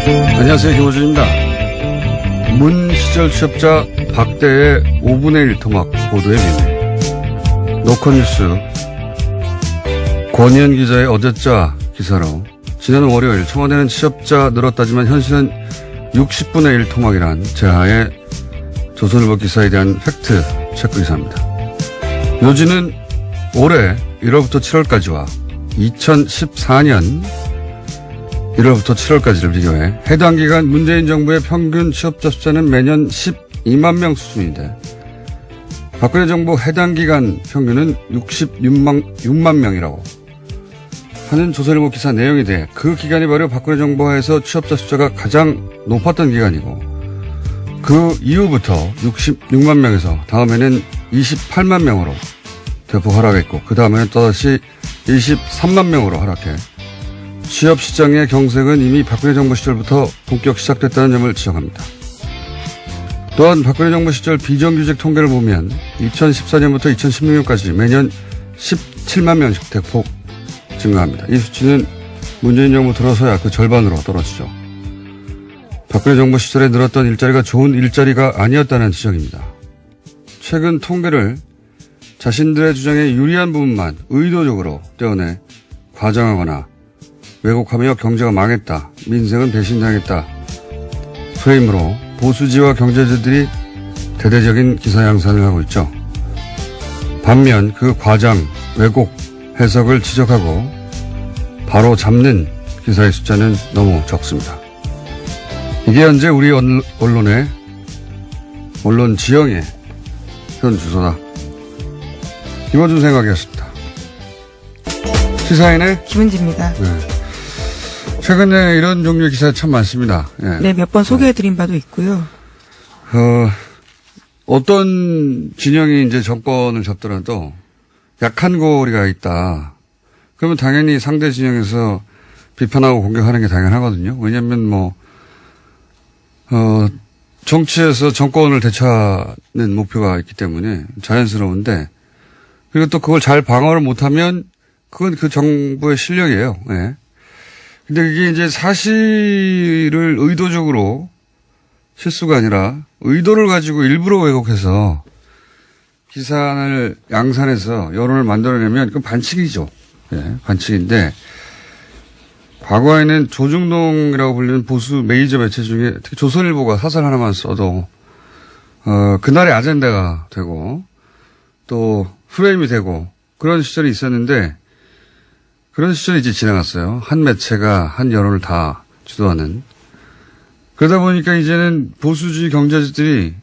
안녕하세요. 김호준입니다. 문 시절 취업자 박대의 5분의 1 토막 보도에 비밀. 노컷뉴스 권희연 기자의 어제자 기사로 지난 월요일 청와대는 취업자 늘었다지만 현실은 60분의 1 토막이란 제하의 조선일보 기사에 대한 팩트 체크 기사입니다. 요지는 올해 1월부터 7월까지와 2014년 1월부터 7월까지를 비교해 해당 기간 문재인 정부의 평균 취업자 숫자는 매년 12만 명 수준인데 박근혜 정부 해당 기간 평균은 66만 명이라고 하는 조선일보 기사 내용에 대해 그 기간이 바로 박근혜 정부 하에서 취업자 숫자가 가장 높았던 기간이고 그 이후부터 66만 명에서 다음에는 28만 명으로 대폭 하락했고 그 다음에는 또다시 23만 명으로 하락해 취업시장의 경색은 이미 박근혜 정부 시절부터 본격 시작됐다는 점을 지적합니다. 또한 박근혜 정부 시절 비정규직 통계를 보면 2014년부터 2016년까지 매년 17만 명씩 대폭 증가합니다. 이 수치는 문재인 정부 들어서야 그 절반으로 떨어지죠. 박근혜 정부 시절에 늘었던 일자리가 좋은 일자리가 아니었다는 지적입니다. 최근 통계를 자신들의 주장에 유리한 부분만 의도적으로 떼어내 과장하거나 왜곡하며 경제가 망했다, 민생은 배신당했다 프레임으로 보수지와 경제지들이 대대적인 기사 양산을 하고 있죠. 반면 그 과장, 왜곡, 해석을 지적하고 바로 잡는 기사의 숫자는 너무 적습니다. 이게 현재 우리 언론의 언론 지형의 현 주소다. 김어준 생각이었습니다. 시사인의 김은지입니다. 네. 최근에 이런 종류의 기사가 참 많습니다. 예. 네, 몇 번 소개해드린 바도 있고요. 어떤 진영이 이제 정권을 잡더라도 약한 고리가 있다. 그러면 당연히 상대 진영에서 비판하고 공격하는 게 당연하거든요. 왜냐하면 정치에서 정권을 되찾는 목표가 있기 때문에 자연스러운데 그리고 또 그걸 잘 방어를 못하면 그건 그 정부의 실력이에요. 예. 근데 그게 이제 사실을 의도적으로 실수가 아니라 의도를 가지고 일부러 왜곡해서 기사를 양산해서 여론을 만들어내면 그건 반칙이죠. 예, 반칙인데 과거에는 조중동이라고 불리는 보수 메이저 매체 중에 특히 조선일보가 사설 하나만 써도 그날의 아젠다가 되고 또 프레임이 되고 그런 시절이 있었는데 그런 시절이 이제 지나갔어요. 한 매체가 한 여론을 다 주도하는. 그러다 보니까 이제는 보수주의 경제지들이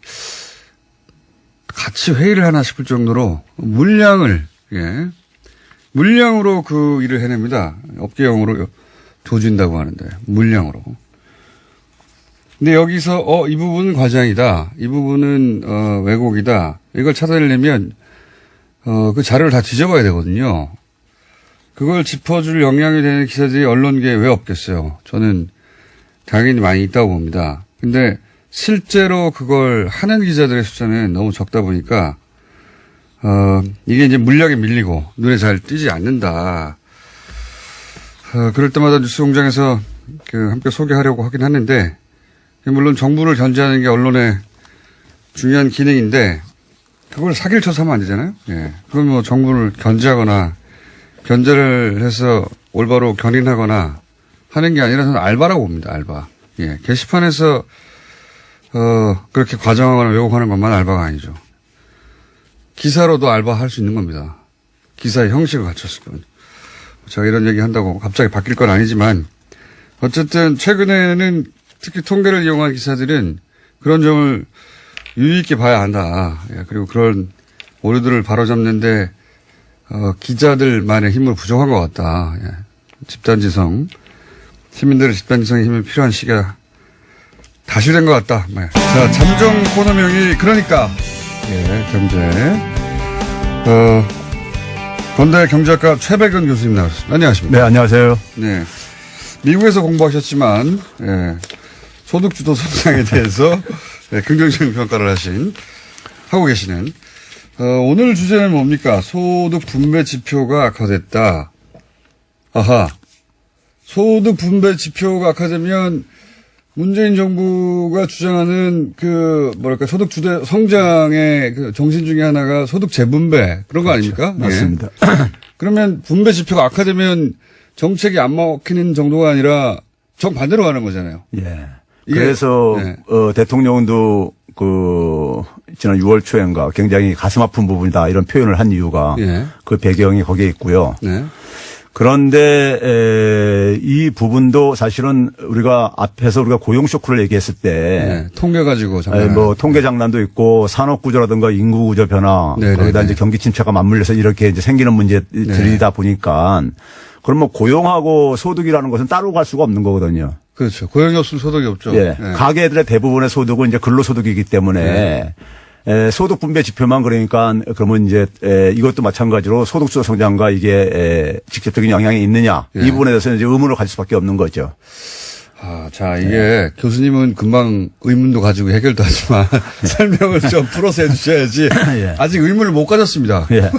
같이 회의를 하나 싶을 정도로 물량으로 그 일을 해냅니다. 업계용으로 조진다고 하는데, 물량으로. 근데 여기서, 이 부분은 과장이다. 이 부분은, 왜곡이다. 이걸 찾아내려면, 그 자료를 다 뒤져봐야 되거든요. 그걸 짚어줄 역량이 되는 기사들이 언론계에 왜 없겠어요? 저는 당연히 많이 있다고 봅니다. 근데 실제로 그걸 하는 기자들의 숫자는 너무 적다 보니까, 이게 이제 물량에 밀리고 눈에 잘 띄지 않는다. 그럴 때마다 뉴스공장에서 함께 소개하려고 하긴 하는데, 물론 정부를 견제하는 게 언론의 중요한 기능인데, 그걸 사기를 쳐서 하면 안 되잖아요? 예. 그건 정부를 견제하거나, 견제를 해서 올바로 견인하거나 하는 게 아니라 저는 알바라고 봅니다, 알바. 예. 게시판에서, 그렇게 과장하거나 왜곡하는 것만 알바가 아니죠. 기사로도 알바할 수 있는 겁니다. 기사의 형식을 갖췄을 거예요. 제가 이런 얘기 한다고 갑자기 바뀔 건 아니지만, 어쨌든 최근에는 특히 통계를 이용한 기사들은 그런 점을 유의있게 봐야 한다. 예. 그리고 그런 오류들을 바로잡는데 기자들만의 힘은 부족한 것 같다. 예. 집단지성, 시민들의 집단지성의 힘이 필요한 시기가 다시 된 것 같다. 네. 자, 잠정 코너명이 그러니까 예, 경제. 건대 경제학과 최백은 교수님 나왔습니다. 안녕하십니까? 네, 안녕하세요. 네. 미국에서 공부하셨지만 예, 소득주도 성장에 대해서 네, 긍정적인 평가를 하고 계시는. 오늘 주제는 뭡니까? 소득 분배 지표가 악화됐다. 아하. 소득 분배 지표가 악화되면 문재인 정부가 주장하는 소득 주도 성장의 그 정신 중에 하나가 소득 재분배 그런 거 아닙니까? 맞습니다. 예. 그러면 분배 지표가 악화되면 정책이 안 먹히는 정도가 아니라 정반대로 가는 거잖아요. 예. 그래서 네. 대통령도 지난 6월 초인가 굉장히 가슴 아픈 부분이다 이런 표현을 한 이유가 예. 그 배경이 거기에 있고요. 네. 그런데 이 부분도 사실은 우리가 앞에서 우리가 고용 쇼크를 얘기했을 때 네. 통계 가지고 통계 장난도 있고 산업 구조라든가 인구 구조 변화 네네네. 거기다 이제 경기 침체가 맞물려서 이렇게 이제 생기는 문제들이다 보니까 그럼 뭐 고용하고 소득이라는 것은 따로 갈 수가 없는 거거든요. 그렇죠. 고용이 없으면 소득이 없죠. 예. 네. 가계들의 대부분의 소득은 이제 근로소득이기 때문에 소득 분배 지표만 그러니까 그러면 이제 이것도 마찬가지로 소득주도 성장과 이게 직접적인 영향이 있느냐 이 부분에 대해서는 이제 의문을 가질 수밖에 없는 거죠. 자, 이게 교수님은 금방 의문도 가지고 해결도 하지만 설명을 좀 풀어서 해주셔야지. 예. 아직 의문을 못 가졌습니다. 예.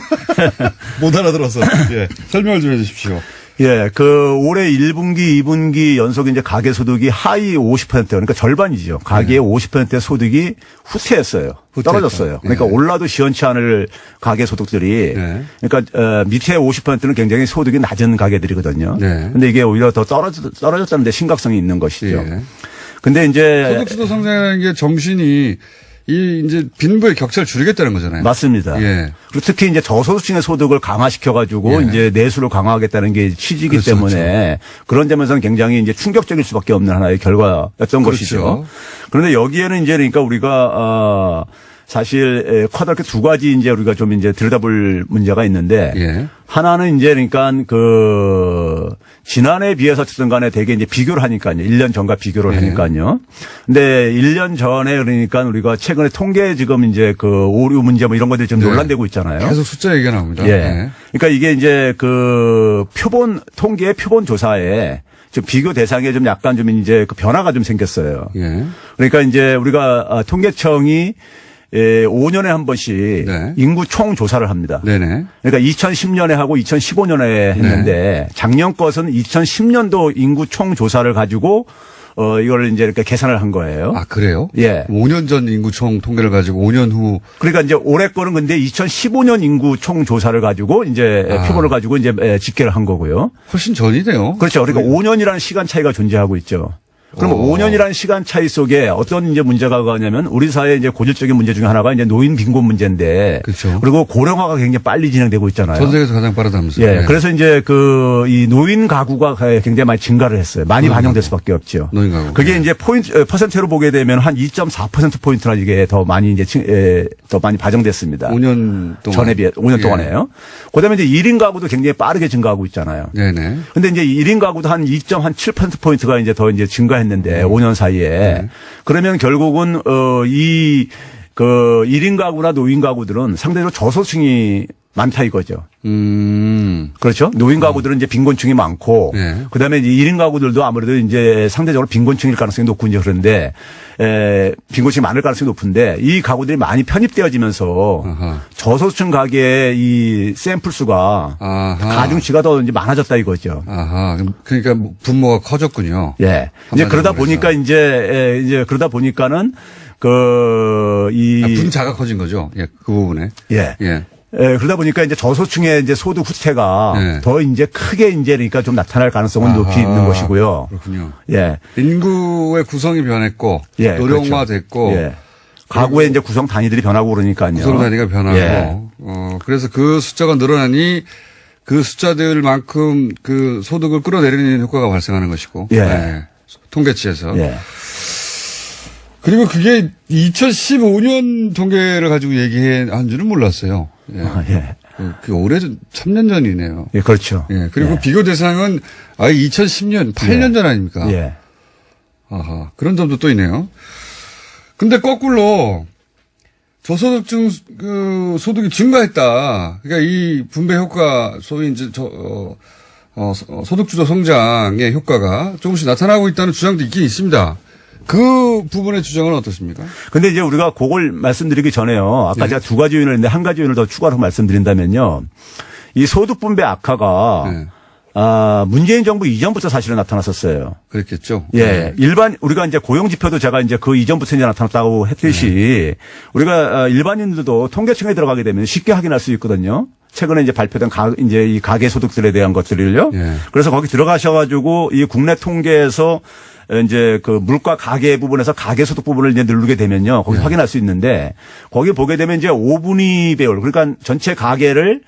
못 알아들어서. 예. 설명을 좀 해주십시오. 예, 올해 1분기, 2분기 연속 이제 가계 소득이 하위 50% 그러니까 절반이죠. 가계의 50%의 소득이 후퇴했어요. 떨어졌어요. 그러니까 올라도 시원치 않을 가계 소득들이 그러니까 밑에 50%는 굉장히 소득이 낮은 가계들이거든요. 그런데 이게 오히려 더 떨어졌다는 데 심각성이 있는 것이죠. 근데 이제 소득주도 성장이라는 게 정신이 이제 빈부의 격차를 줄이겠다는 거잖아요. 맞습니다. 예. 그리고 특히 이제 저소득층의 소득을 강화시켜가지고 이제 내수를 강화하겠다는 게 취지이기 그렇죠, 때문에 그런 점에서는 굉장히 이제 충격적일 수밖에 없는 하나의 결과였던 것이죠. 그런데 여기에는 이제 그러니까 우리가 사실 커다랗게 두 가지 이제 우리가 좀 이제 들여다볼 문제가 있는데 하나는 이제 그러니까 지난해에 비해서 어쨌든 간에 되게 이제 비교를 하니까요. 1년 전과 비교를 하니까요. 근데 1년 전에 그러니까 우리가 최근에 통계 지금 이제 오류 문제 뭐 이런 것들이 좀 논란되고 있잖아요. 계속 숫자 얘기가 나옵니다. 예. 그러니까 이게 이제 통계의 표본 조사에 좀 비교 대상에 좀 약간 좀 이제 변화가 좀 생겼어요. 그러니까 이제 우리가 통계청이 5년에 한 번씩 인구 총 조사를 합니다. 그러니까 2010년에 하고 2015년에 했는데 작년 것은 2010년도 인구 총 조사를 가지고 이걸 이제 이렇게 계산을 한 거예요. 아, 그래요? 예. 5년 전 인구 총 통계를 가지고 5년 후. 그러니까 이제 올해 거는 근데 2015년 인구 총 조사를 가지고 이제 표본을 가지고 이제 집계를 한 거고요. 훨씬 전이네요. 그렇죠. 그러니까 5년이라는 시간 차이가 존재하고 있죠. 그럼 5년이라는 시간 차이 속에 어떤 이제 문제가 가냐면 우리 사회의 이제 고질적인 문제 중에 하나가 이제 노인 빈곤 문제인데. 그렇죠. 그리고 고령화가 굉장히 빨리 진행되고 있잖아요. 전 세계에서 가장 빠르다면서요. 예. 그래서 이제 이 노인 가구가 굉장히 많이 증가를 했어요. 많이 반영될 수밖에 없죠. 노인 가구. 그게 이제 퍼센트로 보게 되면 한 2.4%포인트나 이게 더 많이 이제 더 많이 반영됐습니다. 5년 동안. 전에 비해 5년 동안에요. 그다음에 이제 1인 가구도 굉장히 빠르게 증가하고 있잖아요. 네네. 근데 이제 1인 가구도 한 2.7%포인트가 이제 더 이제 증가했는데 5년 사이에. 그러면 결국은 이 1인 가구나 노인 가구들은 상대적으로 저소득층이 많다 이거죠. 그렇죠. 노인 가구들은 이제 빈곤층이 많고, 그다음에 이제 1인 가구들도 아무래도 이제 상대적으로 빈곤층일 가능성이 높고 이제 그런데, 빈곤층이 많을 가능성이 높은데 이 가구들이 많이 편입되어지면서 저소득층 가계의 이 샘플 수가 가중치가 더 이제 많아졌다 이거죠. 그러니까 분모가 커졌군요. 예. 이제 그러다 보니까 이제 그러다 보니까는 분자가 커진 거죠. 예, 그 부분에. 그러다 보니까 이제 저소득층의 이제 소득 후퇴가 더 이제 크게 이제 그러니까 좀 나타날 가능성은 높이 있는 것이고요. 그렇군요. 예. 인구의 구성이 변했고, 노령화됐고, 그렇죠. 가구의 이제 구성 단위들이 변하고 그러니까요. 구성 단위가 변하고, 그래서 그 숫자가 늘어나니 그 숫자들만큼 그 소득을 끌어내리는 효과가 발생하는 것이고, 통계치에서. 그리고 그게 2015년 통계를 가지고 얘기한 줄은 몰랐어요. 그 오래전, 3년 전이네요. 예, 그렇죠. 그리고 비교 대상은 2010년, 8년 전 아닙니까? 그런 점도 또 있네요. 근데 거꾸로 저소득층 소득이 증가했다. 그러니까 이 분배 효과, 소위 이제 소득주도 성장의 효과가 조금씩 나타나고 있다는 주장도 있긴 있습니다. 그 부분의 주장은 어떻습니까? 근데 이제 우리가 그걸 말씀드리기 전에요. 아까 제가 두 가지 요인을 했는데 한 가지 요인을 더 추가로 말씀드린다면요. 이 소득 분배 악화가 문재인 정부 이전부터 사실은 나타났었어요. 그랬겠죠. 예. 우리가 이제 고용지표도 제가 이제 그 이전부터 이제 나타났다고 했듯이 우리가 일반인들도 통계청에 들어가게 되면 쉽게 확인할 수 있거든요. 최근에 이제 발표된 이제 이 가계 소득들에 대한 것들을요. 예. 그래서 거기 들어가셔가지고 이 국내 통계에서 이제 그 물가 가계 부분에서 가계 소득 부분을 이제 누르게 되면요. 거기 확인할 수 있는데 거기 보게 되면 이제 5분위 배열 그러니까 전체 가계를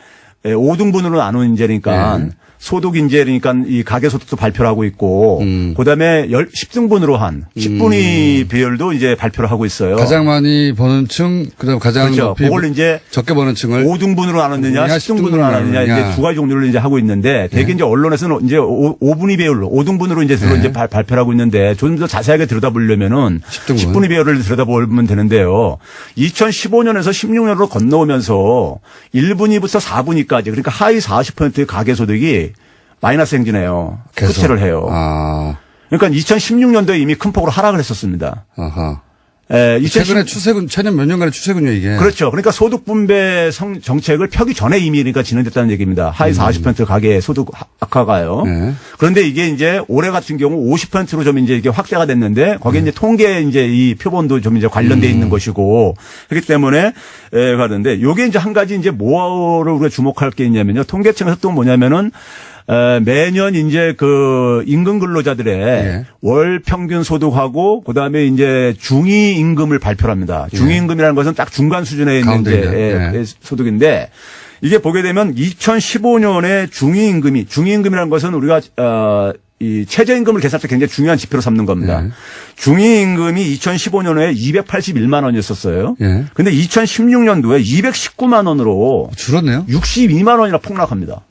5등분으로 나눈 이제니까 소득 인재니까 이 가계 소득도 발표를 하고 있고 그다음에 10등분으로 한 10분위 배열도 이제 발표를 하고 있어요. 가장 많이 버는 층, 그다음 가장 그렇죠. 높이 그걸 이제 적게 버는 층을 5등분으로 나눴느냐, 10등분으로 나눴느냐 이제 두 가지 종류를 이제 하고 있는데 대개 이제 언론에서는 이제 5분위 배열로 5등분으로 이제 주로 이제 발표를 하고 있는데 좀 더 자세하게 들여다보려면은 10분위 배열을 들여다보면 되는데요. 2015년에서 16년으로 건너오면서 1분위부터 4분위까지 그러니까 하위 40%의 가계 소득이 마이너스 행진해요. 흑체를 해요. 그러니까 2016년도에 이미 큰 폭으로 하락을 했었습니다. 아하. 최근에 최근 몇 년간의 추세군요, 이게. 그렇죠. 그러니까 소득 분배 정책을 펴기 전에 이미 그러니까 진행됐다는 얘기입니다. 하위 40% 가계 소득 악화가요. 그런데 이게 이제 올해 같은 경우 50%로 좀 이제 이게 확대가 됐는데 거기에 이제 통계 이제 이 표본도 좀 이제 관련돼 있는 것이고 그렇기 때문에 가는데 요게 이제 한 가지 이제 뭐를 우리가 주목할 게 있냐면요. 통계청에서 또 뭐냐면은 매년 이제 그 임금 근로자들의 월 평균 소득하고 그다음에 이제 중위 임금을 발표를 합니다. 중위 임금이라는 것은 딱 중간 수준에 있는 이제 소득인데 이게 보게 되면 2015년에 중위 임금이라는 것은 우리가 이 최저임금을 계산할 때 굉장히 중요한 지표로 삼는 겁니다. 중위 임금이 2015년에 281만 원이었었어요. 근데 2016년도에 219만 원으로 줄었네요. 62만 원이나 폭락합니다.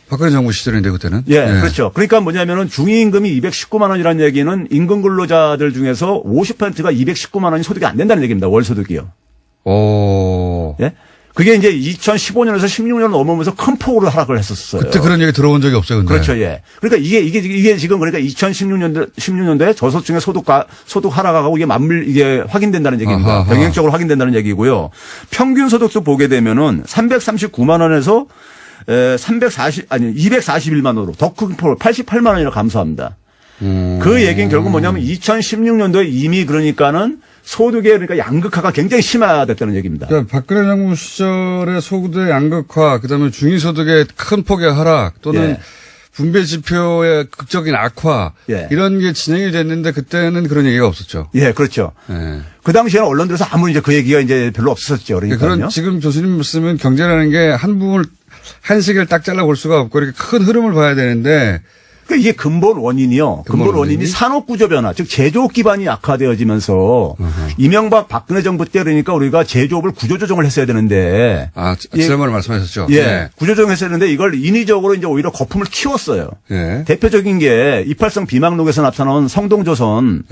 박근혜 정부 시절인데 그때는. 그렇죠. 그러니까 뭐냐면은 중위임금이 219만 원이라는 얘기는 임금 근로자들 중에서 50%가 219만 원이 소득이 안 된다는 얘기입니다. 월 소득이요. 예? 그게 이제 2015년에서 16년 넘으면서 큰 폭으로 하락을 했었어요. 그때 그런 얘기 들어본 적이 없어요, 근데. 그렇죠, 예. 그러니까 이게 지금 그러니까 2016년도에 저소득층의 소득 하락하고 이게 확인된다는 얘기입니다. 병행적으로 확인된다는 얘기고요. 평균 소득도 보게 되면은 339만 원에서 241만 원으로 더 큰 폭으로 88만 원이나 감소합니다. 그 얘기는 결국 뭐냐면 2016년도에 이미 그러니까는 소득의 그러니까 양극화가 굉장히 심화됐다는 얘기입니다. 그러니까 박근혜 정부 시절의 소득의 양극화, 그다음에 중위소득의 큰 폭의 하락 또는 분배 지표의 극적인 악화 이런 게 진행이 됐는데 그때는 그런 얘기가 없었죠. 예, 그렇죠. 그 당시에는 언론들에서 아무리 이제 그 얘기가 이제 별로 없었죠. 그러니까요. 그런 지금 교수님 말씀은 경제라는 게 한 부분을 한식을 딱 잘라 볼 수가 없고 이렇게 큰 흐름을 봐야 되는데 그러니까 이게 근본 원인이요. 근본 원인이 산업 구조 변화, 즉 제조업 기반이 약화되어지면서 이명박 박근혜 정부 때 그러니까 우리가 제조업을 구조 조정을 했어야 되는데 지난번에 말씀하셨죠. 구조 조정했어야 되는데 이걸 인위적으로 이제 오히려 거품을 키웠어요. 대표적인 게 이팔성 비망록에서 나타나온 성동조선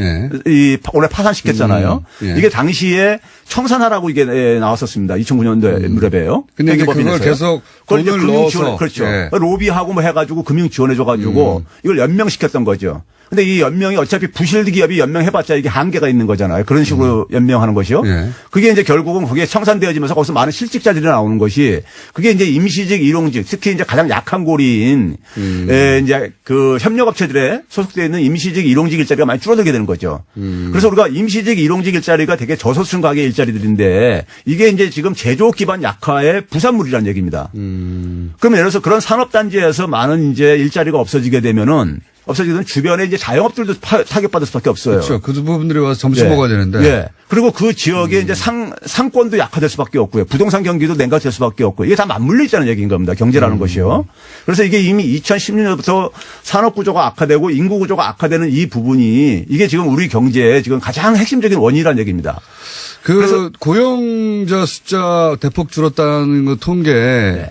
이 올해 파산시켰잖아요. 이게 당시에 청산하라고 이게 나왔었습니다. 2009년도에 무렵에요. 근데 그걸 계속 돈을 넣어서 그렇죠. 로비하고 뭐 해가지고 금융 지원해줘가지고 이걸 연명시켰던 거죠. 근데 이 연명이 어차피 부실 기업이 연명해봤자 이게 한계가 있는 거잖아요. 그런 식으로 연명하는 것이요. 그게 이제 결국은 거기에 청산되어지면서 거기서 많은 실직자들이 나오는 것이 그게 이제 임시직, 일용직, 특히 이제 가장 약한 고리인 이제 그 협력업체들에 소속되어 있는 임시직, 일용직 일자리가 많이 줄어들게 되는 거죠. 그래서 우리가 임시직, 일용직 일자리가 되게 저소득층 가계 일자리들인데 이게 이제 지금 제조업 기반 약화의 부산물이라는 얘기입니다. 그러면 예를 들어서 그런 산업단지에서 많은 이제 일자리가 없어지게 되면은 주변에 이제 자영업들도 타격받을 수밖에 없어요. 그렇죠. 그 부분들이 와서 점수 먹어야 되는데. 그리고 그 지역에 이제 상권도 약화될 수밖에 없고요. 부동산 경기도 냉각될 수밖에 없고 이게 다 맞물려 있다는 얘기인 겁니다. 경제라는 것이요. 그래서 이게 이미 2016년부터 산업 구조가 악화되고 인구 구조가 악화되는 이 부분이 이게 지금 우리 경제의 지금 가장 핵심적인 원인이라는 얘기입니다. 그래서 고용자 숫자 대폭 줄었다는 거 통계.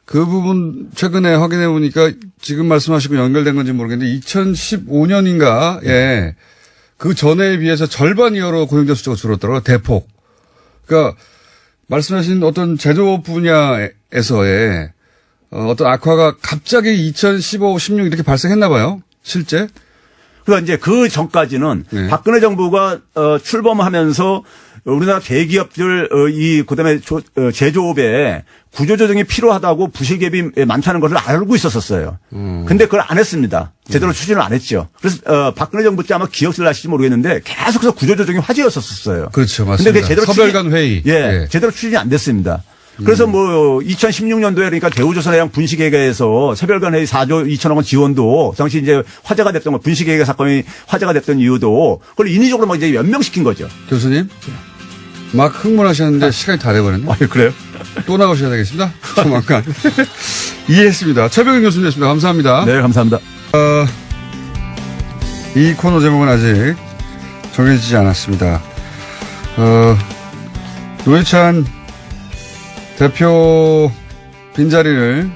그 부분 최근에 확인해 보니까 지금 말씀하시고 연결된 건지 모르겠는데 2015년인가 그 전에 비해서 절반 이하로 고용자 숫자가 줄었더라고요. 대폭. 그러니까 말씀하신 어떤 제조업 분야에서의 어떤 악화가 갑자기 2015, 16 이렇게 발생했나 봐요. 실제. 그러니까 이제 그 전까지는 박근혜 정부가 출범하면서 우리나라 대기업들 그다음에 제조업에 구조조정이 필요하다고 부실기업이 많다는 것을 알고 있었어요. 근데 그걸 안 했습니다. 제대로 추진을 안 했죠. 그래서 박근혜 정부 때 아마 기억들나실지 모르겠는데 계속해서 구조조정이 화제였었어요. 그렇죠, 맞습니다. 근데 그게 제대로 서별관 회의. 예, 제대로 추진이 안 됐습니다. 그래서 2016년도에 그러니까 대우조선해양 분식회계에서 서별관 회의 4조 2천억 원 지원도 당시 이제 화제가 됐던 거 분식회계 사건이 화제가 됐던 이유도 그걸 인위적으로 막 이제 연명시킨 거죠. 교수님, 막 흥분하셨는데 시간이 다 돼버렸네. 아, 그래요? 또 나오셔야 되겠습니다. 조만간. 이해했습니다. 최병현 교수님이었습니다. 감사합니다. 네, 감사합니다. 이 코너 제목은 아직 정해지지 않았습니다. 노회찬 대표 빈자리를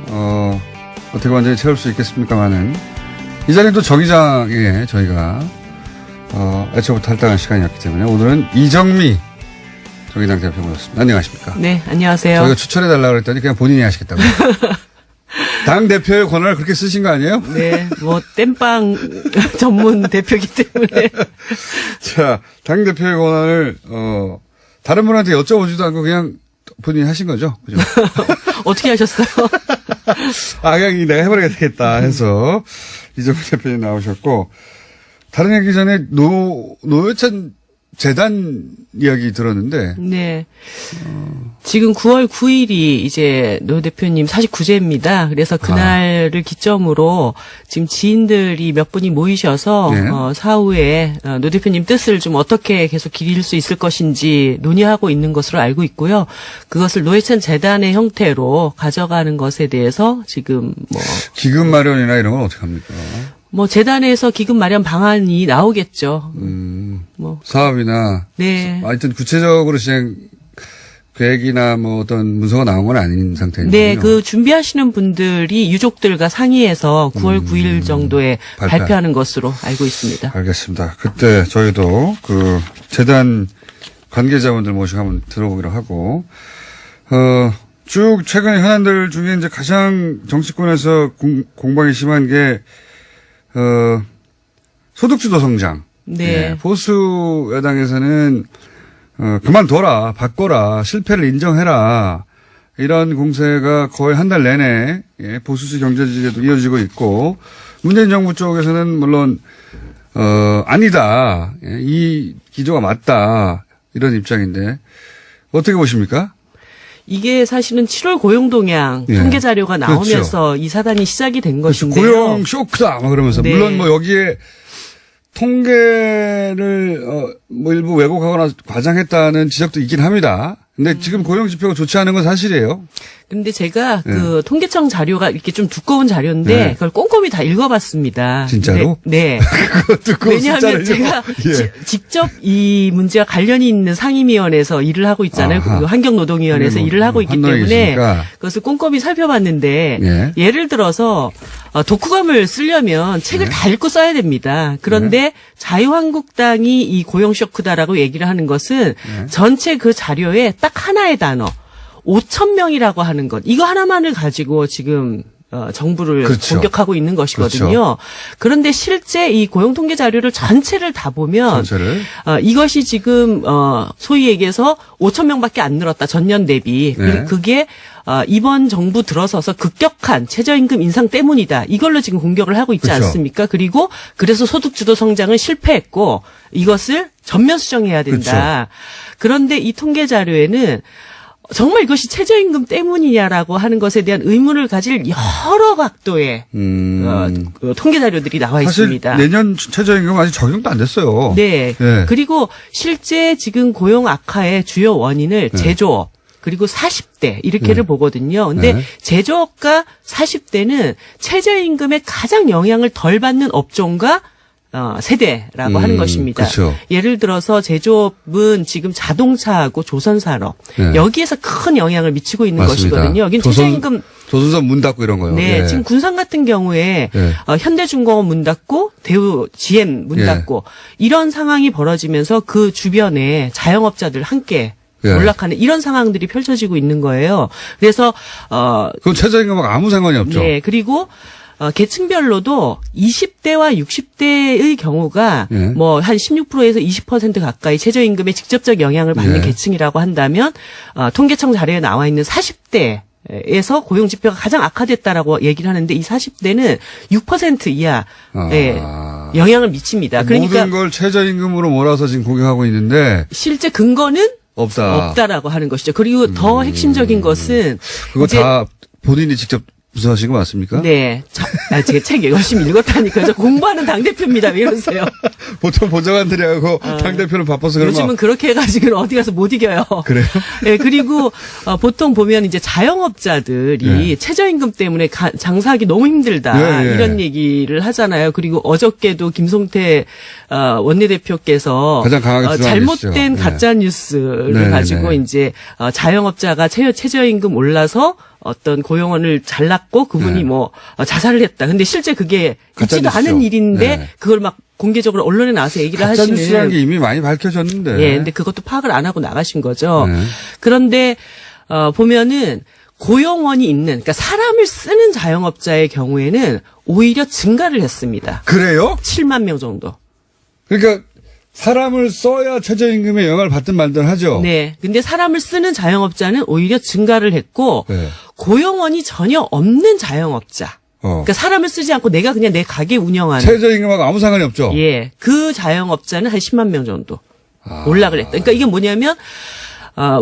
어떻게 완전히 채울 수 있겠습니까마는 이 자리는 또 정의장에 저희가 애초부터 할당한 시간이었기 때문에 오늘은 이정미 정의당 대표 모셨습니다. 안녕하십니까? 네, 안녕하세요. 저희가 추천해달라고 그랬더니 그냥 본인이 하시겠다고. 당 대표의 권한을 그렇게 쓰신 거 아니에요? 네, 뭐 땜빵 전문 대표이기 때문에. 자, 당 대표의 권한을 다른 분한테 여쭤보지도 않고 그냥 본인이 하신 거죠? 그죠? 어떻게 하셨어요? 그냥 내가 해버려야 되겠다 해서 이정미 대표님 나오셨고, 다른 얘기 전에 노회찬 재단 이야기 들었는데. 네. 지금 9월 9일이 이제 노 대표님 49제입니다. 그래서 그날을 기점으로 지금 지인들이 몇 분이 모이셔서 네. 사후에 노 대표님 뜻을 좀 어떻게 계속 기릴 수 있을 것인지 논의하고 있는 것으로 알고 있고요. 그것을 노회찬 재단의 형태로 가져가는 것에 대해서 지금 기금 마련이나 이런 건 어떻게 합니까? 재단에서 기금 마련 방안이 나오겠죠. 사업이나. 네. 하여튼 구체적으로 시행 계획이나 어떤 문서가 나온 건 아닌 상태인데요. 네, 그 준비하시는 분들이 유족들과 상의해서 9월 9일 정도에 발표하는 것으로 알고 있습니다. 알겠습니다. 그때 저희도 그 재단 관계자분들 모시고 한번 들어보기로 하고, 쭉 최근의 현안들 중에 이제 가장 정치권에서 공방이 심한 게 소득주도 성장. 네. 예, 보수 여당에서는 그만둬라, 바꿔라, 실패를 인정해라. 이런 공세가 거의 한 달 내내 보수지 경제지에도 이어지고 있고, 문재인 정부 쪽에서는 물론 아니다, 이 기조가 맞다, 이런 입장인데 어떻게 보십니까? 이게 사실은 7월 고용동향 통계 자료가 나오면서 그렇죠. 이 사단이 시작이 된 그렇죠. 것인데요. 고용 쇼크다, 그러면서 네. 물론 여기에 통계를 일부 왜곡하거나 과장했다는 지적도 있긴 합니다. 근데 지금 고용 지표가 좋지 않은 건 사실이에요. 근데 제가 그 통계청 자료가 이렇게 좀 두꺼운 자료인데 그걸 꼼꼼히 다 읽어봤습니다. 진짜로? 네. 왜냐하면 제가 직접 이 문제와 관련이 있는 상임위원회에서 일을 하고 있잖아요. 그 환경노동위원회에서 일을 하고 있기 때문에 있으니까. 그것을 꼼꼼히 살펴봤는데 예를 들어서 독후감을 쓰려면 책을 다 읽고 써야 됩니다. 그런데 자유한국당이 이 고용 쇼크다라고 얘기를 하는 것은 전체 그 자료에 딱 하나의 단어 5,000명이라고 하는 것. 이거 하나만을 가지고 지금 정부를 그렇죠. 공격하고 있는 것이거든요. 그렇죠. 그런데 실제 이 고용 통계 자료를 전체를 다 보면 이것이 지금 소위 얘기해서 5,000명밖에 안 늘었다. 전년 대비. 그게 이번 정부 들어서서 급격한 최저임금 인상 때문이다. 이걸로 지금 공격을 하고 있지 그렇죠. 않습니까? 그리고 그래서 소득주도 성장은 실패했고 이것을 전면 수정해야 된다. 그렇죠. 그런데 이 통계 자료에는 정말 이것이 최저임금 때문이냐라고 하는 것에 대한 의문을 가질 여러 각도의 통계 자료들이 나와 사실 있습니다. 내년 최저임금 아직 적용도 안 됐어요. 네. 그리고 실제 지금 고용 악화의 주요 원인을 제조업 그리고 40대 이렇게를 보거든요. 근데 제조업과 40대는 최저임금에 가장 영향을 덜 받는 업종과 세대라고 하는 것입니다. 그렇죠. 예를 들어서 제조업은 지금 자동차하고 조선산업 여기에서 큰 영향을 미치고 있는 맞습니다. 것이거든요. 여긴 최저임금 조선선 문 닫고 이런 거요. 네, 지금 군산 같은 경우에 현대중공업 문 닫고 대우 GM 문 닫고 이런 상황이 벌어지면서 그 주변에 자영업자들 함께 몰락하는 이런 상황들이 펼쳐지고 있는 거예요. 그래서 그건 최저임금하고 아무 상관이 없죠. 네, 그리고 계층별로도 20대와 60대의 경우가 예. 뭐 한 16%에서 20% 가까이 최저임금에 직접적 영향을 받는 예. 계층이라고 한다면 통계청 자료에 나와 있는 40대에서 고용 지표가 가장 악화됐다라고 얘기를 하는데 이 40대는 6% 이하의 영향을 미칩니다. 그러니까 모든 걸 최저임금으로 몰아서 지금 공격하고 있는데 실제 근거는 없다라고 하는 것이죠. 그리고 더 핵심적인 것은 그거 이제 다 본인이 직접 분석하신 거 맞습니까? 네. 제가 책 열심히 읽었다니까요. 저 공부하는 당대표입니다. 왜 이러세요? 보통 보좌관들이하고 당대표는 바빠서 그러면 요즘은 그렇게 해가지고는 어디 가서 못 이겨요. 그래요? 네, 그리고 보통 보면 이제 자영업자들이 예. 최저임금 때문에 장사하기 너무 힘들다. 예, 예. 이런 얘기를 하잖아요. 그리고 어저께도 김성태 원내대표께서 가장 강하게 잘못된 주장하시죠. 예. 가짜 뉴스를 네, 가지고 네. 이제 자영업자가 최저임금 올라서 어떤 고용원을 잘랐고 그분이 네. 뭐 자살을 했다. 근데 실제 그게 가짜 있지도 뉴스죠. 않은 일인데 네. 그걸 막 공개적으로 언론에 나와서 얘기를 가짜 하시는. 뉴스라는 게 이미 많이 밝혀졌는데. 예, 근데 그것도 파악을 안 하고 나가신 거죠. 네. 그런데 보면은 고용원이 있는, 그러니까 사람을 쓰는 자영업자의 경우에는 오히려 증가를 했습니다. 그래요? 7만 명 정도. 그러니까 사람을 써야 최저임금에 영향을 받든 말든 하죠. 네. 근데 사람을 쓰는 자영업자는 오히려 증가를 했고 네. 고용원이 전혀 없는 자영업자. 그러니까 사람을 쓰지 않고 내가 그냥 내 가게 운영하는. 최저임금하고 아무 상관이 없죠. 예. 그 자영업자는 한 10만 명 정도 올라를 했다. 그러니까 이게 뭐냐면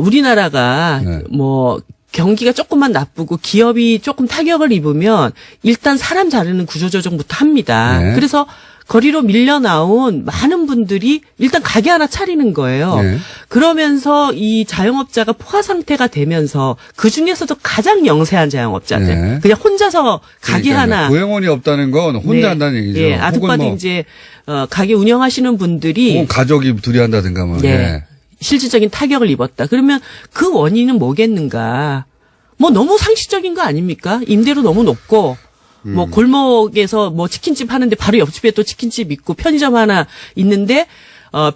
우리나라가 네. 뭐 경기가 조금만 나쁘고 기업이 조금 타격을 입으면 일단 사람 자르는 구조조정부터 합니다. 네. 그래서 거리로 밀려 나온 많은 분들이 일단 가게 하나 차리는 거예요. 네. 그러면서 이 자영업자가 포화 상태가 되면서 그 중에서도 가장 영세한 자영업자들, 네. 그냥 혼자서 가게 그러니까요. 하나 고용원이 없다는 건 혼자 네. 한다는 얘기죠. 예, 아득바득 혹은 뭐 이제 가게 운영하시는 분들이 혹은 가족이 둘이 한다든가 뭐. 네. 예. 실질적인 타격을 입었다. 그러면 그 원인은 뭐겠는가? 뭐 너무 상식적인 거 아닙니까? 임대료 너무 높고 뭐 골목에서 뭐 치킨집 하는데 바로 옆집에 또 치킨집 있고 편의점 하나 있는데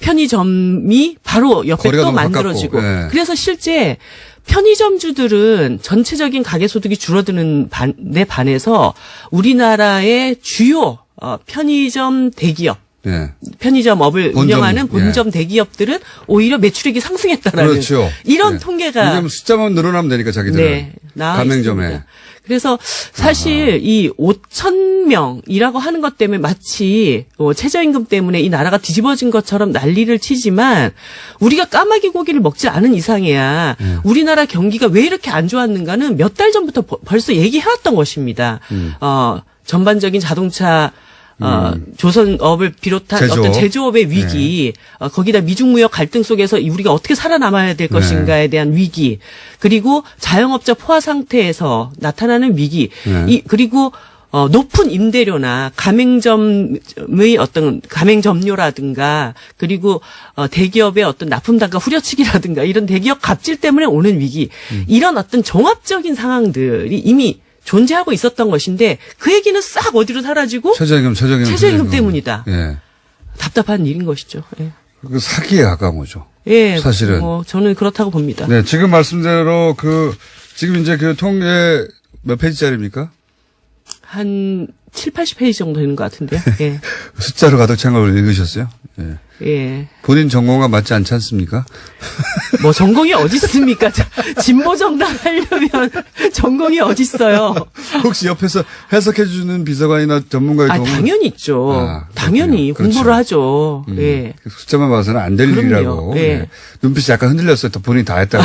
편의점이 바로 옆에 거리가 또 너무 만들어지고 가깝고, 예. 그래서 실제 편의점주들은 전체적인 가계 소득이 줄어드는 데 반해서 우리나라의 주요 편의점 대기업 예. 편의점업을 본점, 운영하는 본점 대기업들은 오히려 매출액이 상승했다라는 그렇죠. 이런 예. 통계가 왜냐면 숫자만 늘어나면 되니까 자기들은. 네, 나와 가맹점에. 있습니다. 그래서 사실 이 5천 명이라고 하는 것 때문에 마치 최저임금 때문에 이 나라가 뒤집어진 것처럼 난리를 치지만 우리가 까마귀 고기를 먹지 않은 이상해야 우리나라 경기가 왜 이렇게 안 좋았는가는 몇 달 전부터 벌써 얘기해왔던 것입니다. 전반적인 자동차 조선업을 비롯한 제조업. 어떤 제조업의 위기, 거기다 미중무역 갈등 속에서 우리가 어떻게 살아남아야 될 것인가에 대한 위기, 그리고 자영업자 포화 상태에서 나타나는 위기, 그리고 높은 임대료나 가맹점의 어떤 가맹점료라든가 그리고 대기업의 어떤 납품단가 후려치기라든가 이런 대기업 갑질 때문에 오는 위기, 이런 어떤 종합적인 상황들이 이미 존재하고 있었던 것인데 그 얘기는 싹 어디로 사라지고 최저임금 때문이다. 예. 답답한 일인 것이죠. 예. 그 사기에 가까운 거죠. 예, 사실은. 저는 그렇다고 봅니다. 네, 지금 말씀대로 지금 이제 그 통계 몇 페이지짜리입니까? 한 7, 80페이지 정도 되는 것 같은데요. 예. 숫자로 가득 찬 걸 읽으셨어요? 예. 예. 본인 전공과 맞지 않지 않습니까? 뭐 전공이 어디 있습니까? 진보 정당 하려면 전공이 어디 있어요? 혹시 옆에서 해석해 주는 비서관이나 전문가의 도움? 당연히 있죠. 당연히 그렇군요. 공부를 하죠. 예. 숫자만 봐서는 안 될 일이라고. 예. 예. 눈빛이 약간 흔들렸어요. 또 본인이 다 했다고.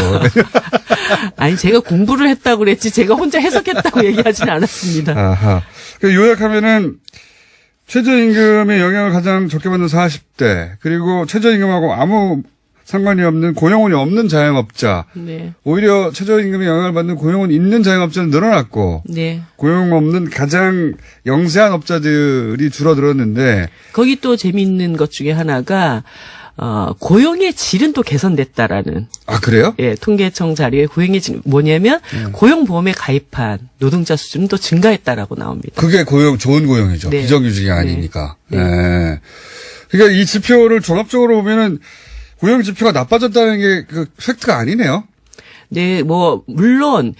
아니 제가 공부를 했다고 그랬지 제가 혼자 해석했다고 얘기하지는 않았습니다. 아하. 요약하면은 최저임금의 영향을 가장 적게 받는 40대, 그리고 최저임금하고 아무 상관이 없는 고용원이 없는 자영업자. 네. 오히려 최저임금의 영향을 받는 고용원 있는 자영업자는 늘어났고, 네. 고용 없는 가장 영세한 업자들이 줄어들었는데, 거기 또 재미있는 것 중에 하나가 고용의 질은 또 개선됐다라는. 아, 그래요? 예, 통계청 자료에 고용의 질 뭐냐면 고용보험에 가입한 노동자 수준은 또 증가했다라고 나옵니다. 그게 좋은 고용이죠. 네. 비정규직이 아니니까. 네. 네. 그러니까 이 지표를 종합적으로 보면은 고용 지표가 나빠졌다는 게 그 팩트가 아니네요. 네, 물론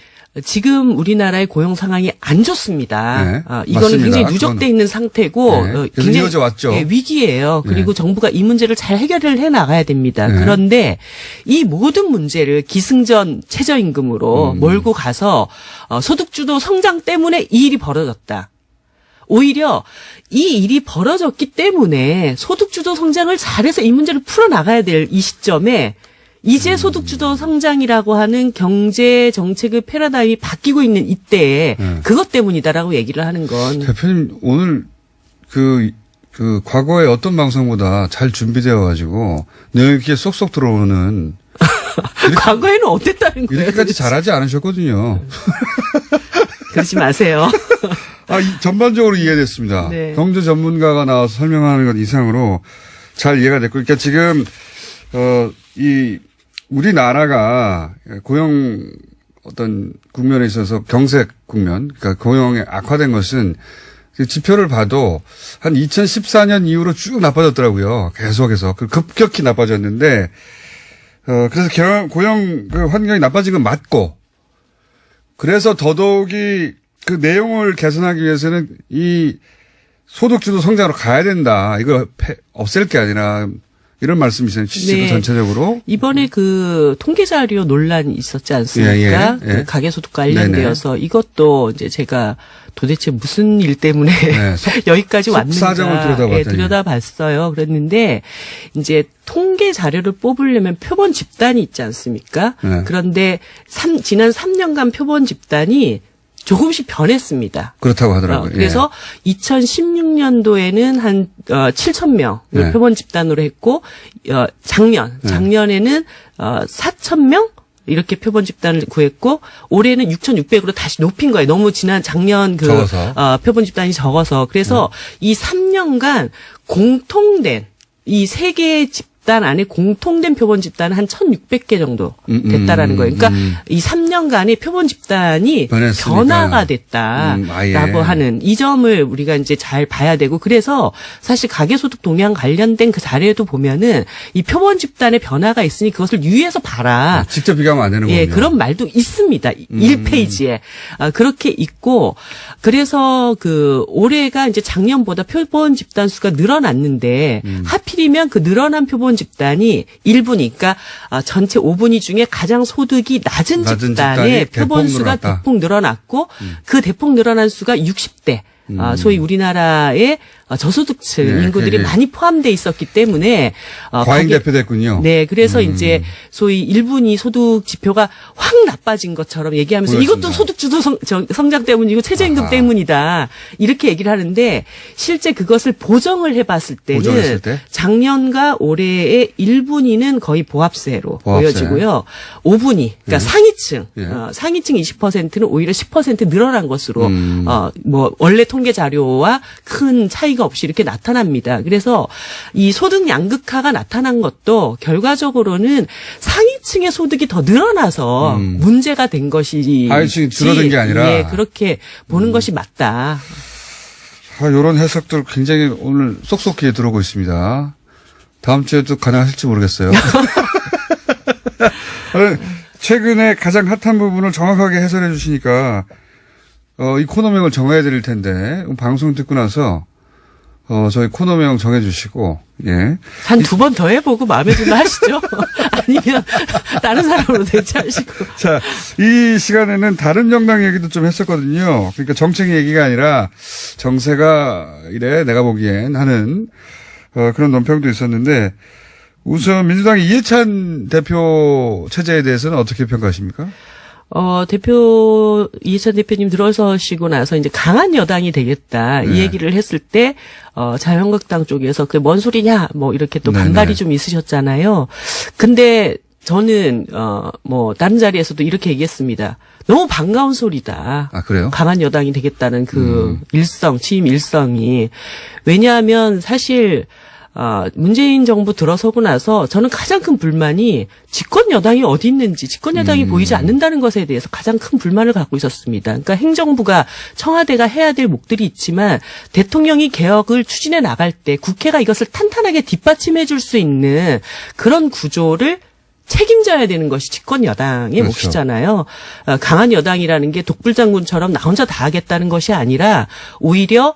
지금 우리나라의 고용 상황이 안 좋습니다. 네, 이거는 맞습니다. 굉장히 누적돼 있는 상태고 네, 계속 굉장히 이어져 왔죠. 위기예요. 그리고 네. 정부가 이 문제를 잘 해결을 해 나가야 됩니다. 네. 그런데 이 모든 문제를 기승전 최저임금으로 몰고 가서 소득주도 성장 때문에 이 일이 벌어졌다. 오히려 이 일이 벌어졌기 때문에 소득주도 성장을 잘해서 이 문제를 풀어나가야 될 이 시점에 이제 소득주도 성장이라고 하는 경제 정책의 패러다임이 바뀌고 있는 이때에 그것 때문이다라고 얘기를 하는 건. 대표님 오늘 그 과거에 어떤 방송보다 잘 준비되어 가지고 내용이 이렇게 쏙쏙 들어오는 과거에는 어땠다는 거예요? 이렇게까지 잘하지 않으셨거든요. 그러지 마세요. 전반적으로 이해됐습니다. 네. 경제 전문가가 나와서 설명하는 것 이상으로 잘 이해가 됐고, 그러니까 지금 우리나라가 고용 어떤 국면에 있어서 경색 국면, 그러니까 고용에 악화된 것은 지표를 봐도 한 2014년 이후로 쭉 나빠졌더라고요. 계속해서 급격히 나빠졌는데, 그래서 고용 그 환경이 나빠진 건 맞고, 그래서 더더욱이 그 내용을 개선하기 위해서는 이 소득주도 성장으로 가야 된다. 이거 없앨 게 아니라 이런 말씀이시네요. 취지도 네. 전체적으로. 이번에 그 통계자료 논란이 있었지 않습니까? 예. 그 가계소득 관련되어서 네네. 이것도 이제 제가 도대체 무슨 일 때문에 네. 여기까지 왔는가 속사정을 들여다봤더니. 들여다봤어요. 그랬는데 이제 통계 자료를 뽑으려면 표본 집단이 있지 않습니까? 네. 그런데 지난 3년간 표본 집단이 조금씩 변했습니다. 그렇다고 하더라고요. 그래서 2016년도에는 한 7,000명을 네. 표본 집단으로 했고 작년에는 4,000명 이렇게 표본 집단을 구했고 올해는 6,600으로 다시 높인 거예요. 너무 지난 작년 적어서. 표본 집단이 적어서 그래서 이 3년간 공통된 이 세 개의 집단 안에 공통된 표본 집단은 한 1,600개 정도 됐다라는 거예요. 그러니까 이 3년간의 표본 집단이 변했으니까. 변화가 됐다라고 아예. 하는 이 점을 우리가 이제 잘 봐야 되고 그래서 사실 가계소득 동향 관련된 그 자료에도 보면은 이 표본 집단의 변화가 있으니 그것을 유의해서 봐라. 직접 비교하면 안 되는 거군요. 예, 그런 말도 있습니다. 1페이지에. 그렇게 있고, 그래서 올해가 이제 작년보다 표본 집단 수가 늘어났는데, 하필이면 그 늘어난 표본 집단이 1분위, 그러니까 전체 5분위 중에 가장 소득이 낮은 집단의 표본 수가 대폭 늘어났고, 그 대폭 늘어난 수가 60대. 소위 우리나라의 저소득층 인구들이 많이 포함돼 있었기 때문에 과잉 대표됐군요. 네, 그래서 이제 소위 1분위 소득 지표가 확 나빠진 것처럼 얘기하면서 보였습니다. 이것도 소득주도 성장 때문이고 최저임금 때문이다 이렇게 얘기를 하는데 실제 그것을 보정을 해봤을 때는 보정했을 때? 작년과 올해의 1분위는 거의 보합세로 보합세. 보여지고요. 5분위, 그러니까 상위층, 예. 상위층 20%는 오히려 10% 늘어난 것으로 원래 통계 자료와 큰 차이가 없이 이렇게 나타납니다. 그래서 이 소득 양극화가 나타난 것도 결과적으로는 상위층의 소득이 더 늘어나서 문제가 된 것이지. 하위층이 줄어든 게 아니라. 예, 그렇게 보는 것이 맞다. 이런 해석들 굉장히 오늘 쏙쏙히 들어오고 있습니다. 다음 주에도 가능하실지 모르겠어요. 최근에 가장 핫한 부분을 정확하게 해설해 주시니까 이 코너명을 정해야 될 텐데 방송 듣고 나서 저희 코너명 정해주시고, 예. 한 두 번 더 해보고 마음에 들면 하시죠. 아니면 다른 사람으로 대체하시고. 자, 이 시간에는 다른 정당 얘기도 좀 했었거든요. 그러니까 정책 얘기가 아니라 정세가 이래 내가 보기엔 하는 그런 논평도 있었는데 우선 민주당의 이해찬 대표 체제에 대해서는 어떻게 평가하십니까? 이해찬 대표님 들어서시고 나서 이제 강한 여당이 되겠다. 네. 이 얘기를 했을 때, 자유한국당 쪽에서 그게 뭔 소리냐, 뭐 이렇게 또 반발이 좀 있으셨잖아요. 근데 저는, 다른 자리에서도 이렇게 얘기했습니다. 너무 반가운 소리다. 아, 그래요? 강한 여당이 되겠다는 취임 일성이. 왜냐하면 사실, 문재인 정부 들어서고 나서 저는 가장 큰 불만이 집권 여당이 어디 있는지, 집권 여당이 보이지 않는다는 것에 대해서 가장 큰 불만을 갖고 있었습니다. 그러니까 행정부가 청와대가 해야 될 몫들이 있지만 대통령이 개혁을 추진해 나갈 때 국회가 이것을 탄탄하게 뒷받침해 줄 수 있는 그런 구조를 책임져야 되는 것이 집권 여당의 그렇죠. 몫이잖아요. 강한 여당이라는 게 독불장군처럼 나 혼자 다 하겠다는 것이 아니라 오히려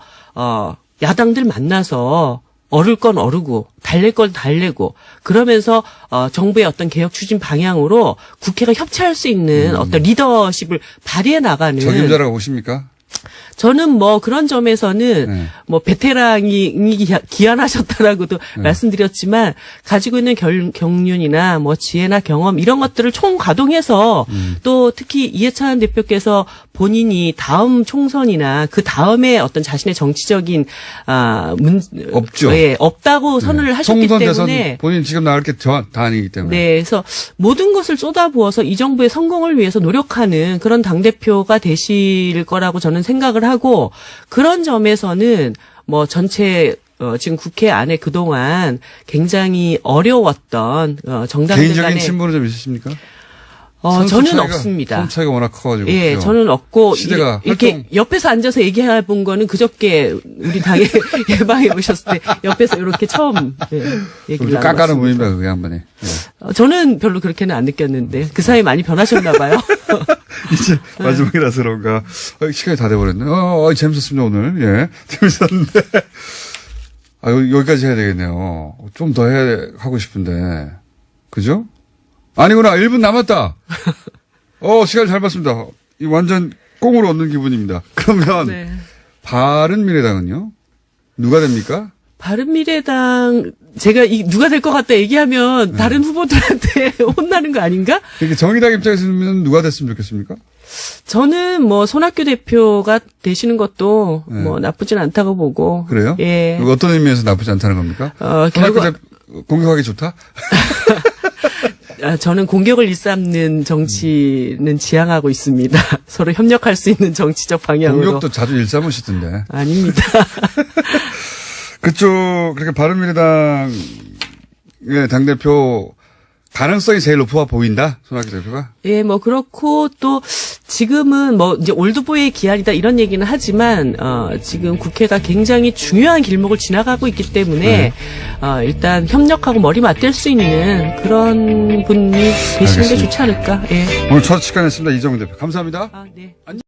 야당들 만나서 어를 건 어르고 달랠 건 달래고 그러면서 정부의 어떤 개혁 추진 방향으로 국회가 협치할 수 있는 어떤 리더십을 발휘해 나가는 적임자라고 보십니까? 저는 뭐 그런 점에서는 뭐 베테랑이 기한하셨다라고도 말씀드렸지만 가지고 있는 경륜이나 뭐 지혜나 경험 이런 것들을 총가동해서 또 특히 이해찬 대표께서 본인이 다음 총선이나 그 다음에 어떤 자신의 정치적인 없죠. 예, 없다고 선언을 하셨기 총선 때문에 대선 본인 지금 나갈 게 다 아니기 때문에. 네, 그래서 모든 것을 쏟아부어서 이 정부의 성공을 위해서 노력하는 그런 당대표가 되실 거라고 저는 생각을 하고 그런 점에서는 뭐 전체 지금 국회 안에 그동안 굉장히 어려웠던 정당들 개인적인 간에 친분은 좀 있으십니까? 저는 없습니다. 선 차이가 워낙 커가지고. 예, 그죠? 저는 없고 시대가 이렇게 활동- 옆에서 앉아서 얘기해 본 거는 그저께 우리 당에 예방에 오셨을 때 옆에서 이렇게 처음 얘기를 좀 깎아는 나눴습니다. 분입니다, 그 양반이. 예. 저는 별로 그렇게는 안 느꼈는데 그 사이에 많이 변하셨나 봐요. 이제 마지막이라서 그런가. 시간이 다 돼버렸네. 재밌었습니다, 오늘. 예. 재밌었는데. 여기까지 해야 되겠네요. 좀 더 하고 싶은데. 그죠? 아니구나. 1분 남았다. 시간 잘 봤습니다. 이 완전 꽁으로 얻는 기분입니다. 그러면. 네. 바른미래당은요? 누가 됩니까? 바른미래당 제가 누가 될 것 같다 얘기하면 다른 후보들한테 혼나는 거 아닌가? 이렇게 정의당 입장에서는 누가 됐으면 좋겠습니까? 저는 뭐 손학규 대표가 되시는 것도 뭐 나쁘진 않다고 보고. 그래요? 예. 어떤 의미에서 나쁘지 않다는 겁니까? 결국 공격하기 좋다? 저는 공격을 일삼는 정치는 지향하고 있습니다. 서로 협력할 수 있는 정치적 방향으로. 공격도 자주 일삼으시던데. 아닙니다. 그쪽, 그렇게 바른미래당의 당대표 가능성이 제일 높아 보인다? 손학규 대표가? 예, 뭐 그렇고 또 지금은 뭐 이제 올드보이의 기한이다 이런 얘기는 하지만 지금 국회가 굉장히 중요한 길목을 지나가고 있기 때문에 일단 협력하고 머리 맞댈 수 있는 그런 분이 되시는 게 알겠습니다. 좋지 않을까? 예. 오늘 첫 시간이었습니다. 이정훈 대표. 감사합니다. 네.